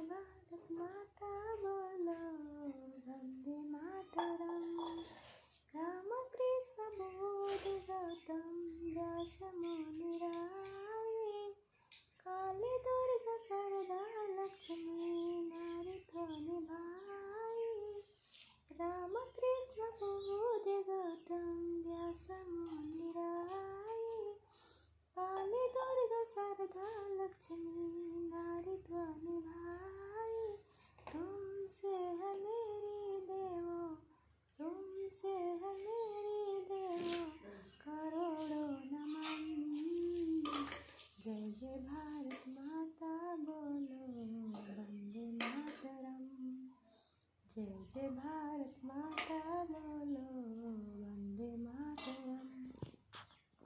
भारत माता बोलो वंदे मातरम। राम कृष्ण बुद्ध गौतम व्यास मुनि राय, काली दुर्गा शारदा लक्ष्मी नारी ध्वनि भाई। राम कृष्ण बुद्ध गौतम व्यास मुनि राय, काली दुर्गा शारदा लक्ष्मी नारी ध्वनि भाई। तुमसे है मेरी देवो, तुमसे है मेरी देवो, करोड़ों नमन। जय जय भारत माता बोलो वंदे मातरम। जय जय भारत माता बोलो वंदे मातरम।